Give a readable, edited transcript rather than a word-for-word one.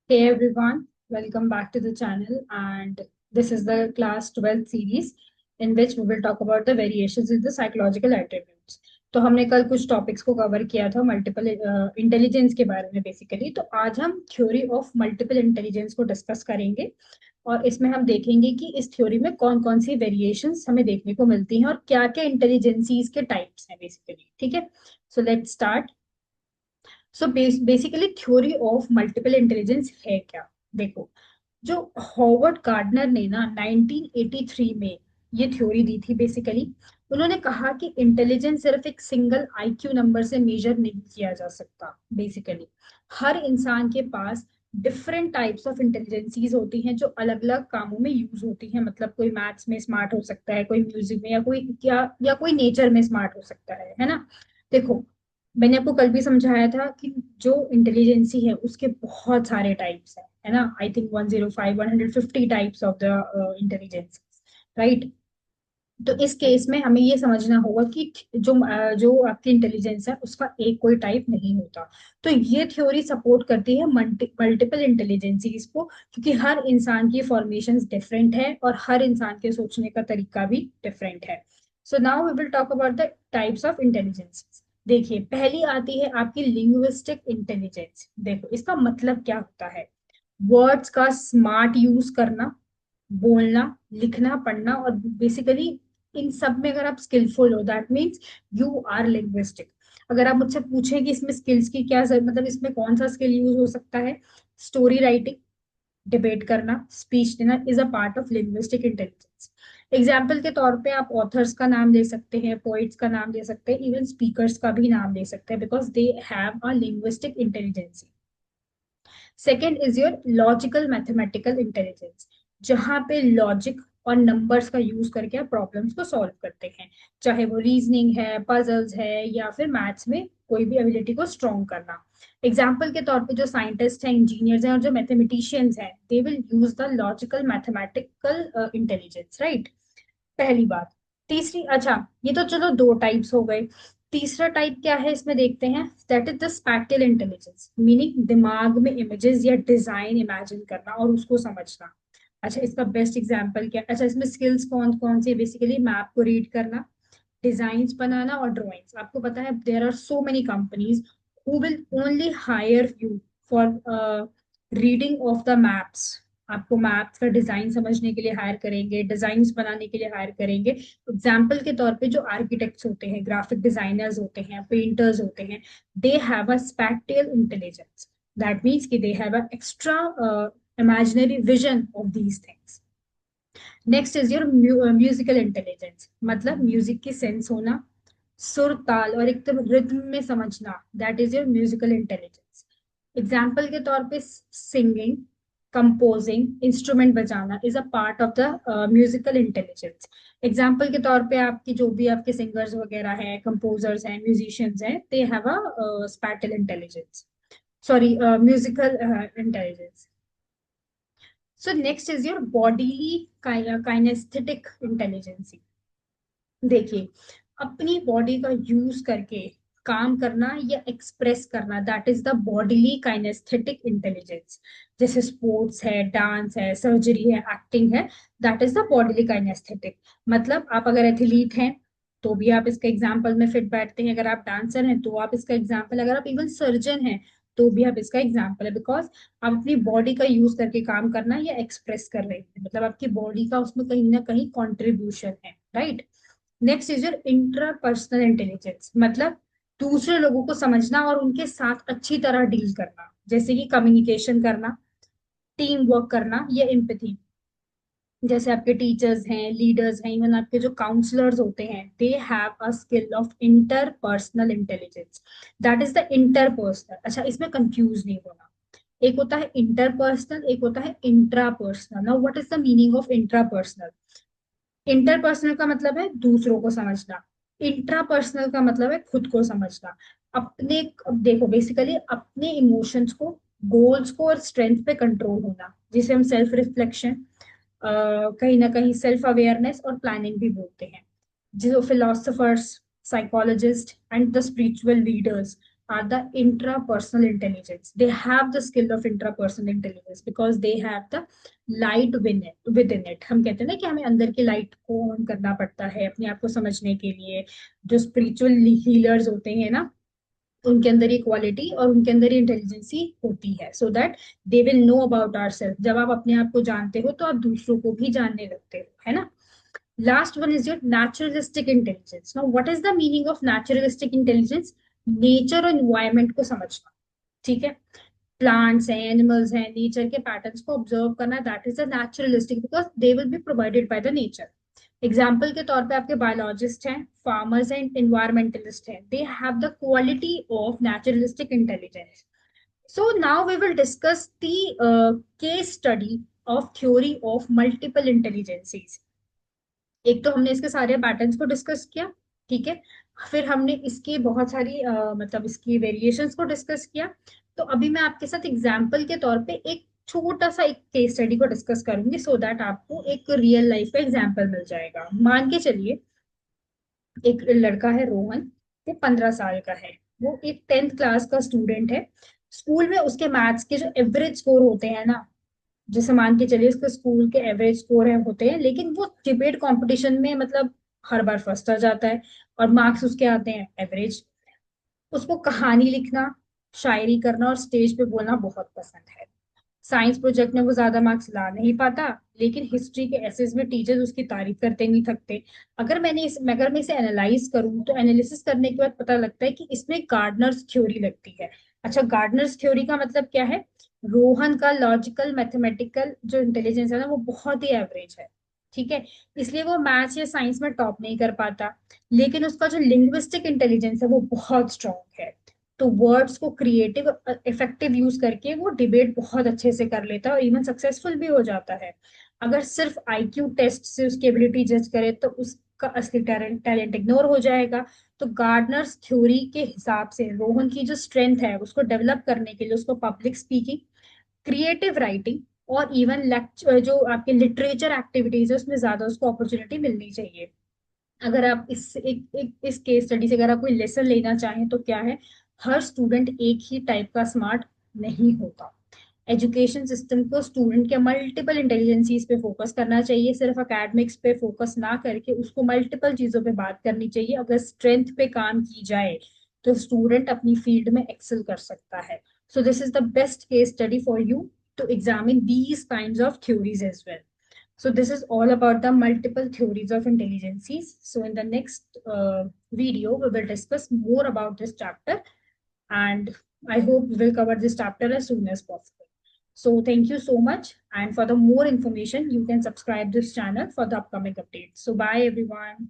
Hey everyone, welcome back to the channel, and this is the class 12th series in which we will talk about the variations in the psychological attributes. तो हमने कल कुछ topics को cover किया था multiple intelligence के बारे में बेसिकली। तो आज हम थ्योरी ऑफ मल्टीपल इंटेलिजेंस को डिस्कस करेंगे और इसमें हम देखेंगे कि इस थ्योरी में कौन कौन सी वेरिएशंस हमें देखने को मिलती हैं और क्या क्या इंटेलिजेंसीज के टाइप्स हैं बेसिकली। ठीक है, so let's start. So basically theory of multiple intelligence है क्या? देखो, जो हॉवर्ड गार्डनर ने ना 1983 में ये थ्योरी दी थी बेसिकली। उन्होंने कहा कि इंटेलिजेंस सिर्फ एक सिंगल आईक्यू नंबर से मेजर नहीं किया जा सकता। बेसिकली हर इंसान के पास डिफरेंट टाइप्स ऑफ इंटेलिजेंसीज होती हैं जो अलग अलग कामों में यूज होती हैं। मतलब कोई मैथ्स में स्मार्ट हो सकता है, कोई म्यूजिक में, या कोई नेचर में स्मार्ट हो सकता है ना। देखो, मैंने आपको कल भी समझाया था कि जो इंटेलिजेंसी है उसके बहुत सारे टाइप्स हैं, है ना। I think 105 150 types of the intelligence, right. तो इस केस में हमें ये समझना होगा कि जो आपकी इंटेलिजेंस है उसका एक कोई टाइप नहीं होता। तो ये थ्योरी सपोर्ट करती है मल्टीपल इंटेलिजेंसीज को, क्योंकि हर इंसान की फॉर्मेशन डिफरेंट है और हर इंसान के सोचने का तरीका भी डिफरेंट है। So now we will talk about the types of intelligence. देखिए, पहली आती है आपकी लिंग्विस्टिक इंटेलिजेंस। देखो, इसका मतलब क्या होता है? वर्ड्स का स्मार्ट यूज करना, बोलना, लिखना, पढ़ना, और बेसिकली इन सब में अगर आप स्किलफुल हो, that means you are linguistic. अगर आप मुझसे पूछें कि इसमें स्किल्स की क्या मतलब इसमें कौन सा स्किल यूज हो सकता है, स्टोरी राइटिंग, डिबेट करना, स्पीच देना is a part of linguistic intelligence. Example के तौर पे आप ऑथर्स का नाम ले सकते हैं, पोइट्स का नाम ले सकते हैं, इवन स्पीकर्स का भी नाम ले सकते हैं, because they have a linguistic intelligency. Second is your logical mathematical intelligence, जहां पे लॉजिक और नंबर्स का यूज करके आप प्रॉब्लम्स को सॉल्व करते हैं, चाहे वो रीजनिंग है, पजल्स है, या फिर मैथ्स में कोई भी एबिलिटी को स्ट्रॉन्ग करना। एग्जाम्पल के तौर पे जो साइंटिस्ट हैं, इंजीनियर्स हैं और जो मैथमेटिशियंस हैं, they will use the logical mathematical intelligence, right. पहली बात। तीसरी, अच्छा, ये तो चलो दो टाइप्स हो गए। तीसरा टाइप क्या है इसमें देखते हैं, that is the spatial intelligence, meaning दिमाग में इमेजेस या डिजाइन इमेजिन करना और उसको समझना। अच्छा, इसका बेस्ट एग्जांपल क्या? अच्छा, इसमें स्किल्स कौन कौन सी? बेसिकली मैप को रीड करना, डिजाइन्स बनाना और ड्राइंग्स। आपको पता है there are so many companies who will only hire you for reading of the maps. आपको मैप्स का डिजाइन समझने के लिए हायर करेंगे, डिजाइन्स बनाने के लिए हायर करेंगे। एग्जाम्पल के तौर पे जो आर्किटेक्ट्स होते हैं, ग्राफिक डिजाइनर्स होते हैं, पेंटर्स होते हैं, they have a spatial intelligence. That means कि they have a extra imaginary vision of these things. Next is your musical intelligence, मतलब म्यूजिक की सेंस होना, सुर ताल और एकदम रिद्म में समझना, that is your musical intelligence. Example के तौर पे सिंगिंग, कंपोजिंग, इंस्ट्रूमेंट बजाना is a part of the musical intelligence. Example के तौर पे आपकी जो भी आपके सिंगर्स वगैरह हैं, कंपोजर्स हैं, म्यूजिशियंस हैं, they have a spatial intelligence, sorry, musical intelligence. So next is your bodily kinesthetic intelligency. देखिए, अपनी बॉडी का यूज करके काम करना या एक्सप्रेस करना, that is the bodily kinesthetic intelligence. जैसे स्पोर्ट्स है, डांस है, सर्जरी है, एक्टिंग है, that is the bodily kinesthetic. मतलब आप अगर एथलीट हैं तो भी आप इसका एग्जाम्पल में फिट बैठते हैं, अगर आप डांसर हैं तो आप इसका एग्जाम्पल, अगर आप इवन सर्जन हैं तो भी आप इसका एग्जाम्पल है, बिकॉज आप अपनी बॉडी का यूज करके काम करना या एक्सप्रेस कर रहे हैं, मतलब आपकी बॉडी का उसमें कहीं ना कहीं कॉन्ट्रीब्यूशन है, right. Next is your intrapersonal intelligence, मतलब दूसरे लोगों को समझना और उनके साथ अच्छी तरह डील करना, जैसे कि कम्युनिकेशन करना, टीम वर्क करना या एम्पैथी। जैसे आपके टीचर्स हैं, लीडर्स हैं, इवन आपके जो काउंसलर्स होते हैं, they have a skill of interpersonal intelligence. That is the interpersonal. अच्छा, इसमें कंफ्यूज नहीं होना, एक होता है इंटरपर्सनल, एक होता है intrapersonal. Now what is the meaning of intrapersonal? Interpersonal का मतलब है दूसरों को समझना, इंट्रापर्सनल का मतलब है खुद को समझना। अपने, अब देखो, बेसिकली अपने इमोशंस को, गोल्स को और स्ट्रेंथ पे कंट्रोल होना, जिसे हम सेल्फ रिफ्लेक्शन, कहीं ना कहीं सेल्फ अवेयरनेस और प्लानिंग भी बोलते हैं। जो philosophers, psychologist and the spiritual leaders, are the intrapersonal intelligence. They have the skill of intrapersonal intelligence because they have the light within it. हम कहते हैं ना कि हमें अंदर की लाइट को ऑन करना पड़ता है अपने आप को समझने के लिए. जो स्पिरिचुअल हीलर्स होते हैं ना, उनके अंदर ये क्वालिटी और उनके अंदर ये इंटेलिजेंसी होती है, so that they will know about our self. जब आप अपने आप को जानते हो तो आप दूसरों को भी जानने लगते हो, है ना. Last one is your naturalistic intelligence. Now what is the meaning of naturalistic intelligence? Nature और एनवायरमेंट को समझना. ठीक है. प्लांट्स हैं, एनिमल्स हैं, नेचर के पैटर्न्स को ऑब्जर्व करना, that is a naturalistic because they will be provided by the nature. Example के तौर पे आपके बायोलॉजिस्ट हैं, फार्मर्स हैं, इन्वायरमेंटलिस्ट हैं. They have the quality of naturalistic intelligence. So now we will discuss the case study of theory of multiple intelligences. एक तो हमने इसके सारे पैटर्न्स को डिस्कस किया, ठीक है. फिर हमने इसकी बहुत सारी मतलब इसकी वेरिएशंस को डिस्कस किया. तो अभी मैं आपके साथ एग्जाम्पल के तौर पे एक छोटा सा एक केस स्टडी को डिस्कस करूंगी सो दैट आपको एक रियल लाइफ का एग्जाम्पल मिल जाएगा. मान के चलिए एक लड़का है रोहन, वो 15 साल का है. वो एक 10th क्लास का स्टूडेंट है. स्कूल में उसके मैथ्स के जो एवरेज स्कोर होते हैं ना, जैसे मान के चलिए उसके स्कूल के एवरेज स्कोर है होते हैं, लेकिन वो डिबेट कंपटीशन में मतलब हर बार फर्स्ट आ जाता है और मार्क्स उसके आते हैं एवरेज. उसको कहानी लिखना, शायरी करना और स्टेज पे बोलना बहुत पसंद है. साइंस प्रोजेक्ट में वो ज्यादा मार्क्स ला नहीं पाता, लेकिन हिस्ट्री के एसेस में टीचर्स उसकी तारीफ करते नहीं थकते. अगर मैं इसे एनालाइज करूं तो एनालिसिस करने के बाद पता लगता है कि इसमें गार्डनर्स थ्योरी लगती है. अच्छा, गार्डनर्स थ्योरी का मतलब क्या है? रोहन का लॉजिकल मैथमेटिकल जो इंटेलिजेंस है ना, वो बहुत ही एवरेज है. ठीक है. इसलिए वो मैथ्स या साइंस में टॉप नहीं कर पाता, लेकिन उसका जो लिंग्विस्टिक इंटेलिजेंस है वो बहुत स्ट्रांग है. तो वर्ड्स को क्रिएटिव इफेक्टिव यूज करके वो डिबेट बहुत अच्छे से कर लेता है और इवन सक्सेसफुल भी हो जाता है. अगर सिर्फ आईक्यू टेस्ट से उसकी एबिलिटी जज करे तो उसका असली टैलेंट टैलेंट इग्नोर हो जाएगा. तो गार्डनर्स थ्योरी के हिसाब से रोहन की जो स्ट्रेंथ है उसको डेवलप करने के लिए उसको पब्लिक स्पीकिंग, क्रिएटिव राइटिंग और इवन लेक्चर जो आपके लिटरेचर एक्टिविटीज है उसमें ज्यादा उसको अपॉर्चुनिटी मिलनी चाहिए. अगर आप इस केस स्टडी से अगर आप कोई लेसन लेना चाहें तो क्या है, हर स्टूडेंट एक ही टाइप का स्मार्ट नहीं होता. एजुकेशन सिस्टम को स्टूडेंट के मल्टीपल इंटेलिजेंसीज पे फोकस करना चाहिए. सिर्फ अकेडमिक्स पे फोकस ना करके उसको मल्टीपल चीजों पे बात करनी चाहिए. अगर स्ट्रेंथ पे काम की जाए तो स्टूडेंट अपनी फील्ड में एक्सेल कर सकता है. So this is the best case study for you to examine these kinds of theories as well. So this is all about the multiple theories of intelligences. So in the next video, we will discuss more about this chapter, and I hope we will cover this chapter as soon as possible. So thank you so much. And for the more information, you can subscribe this channel for the upcoming updates. So bye everyone.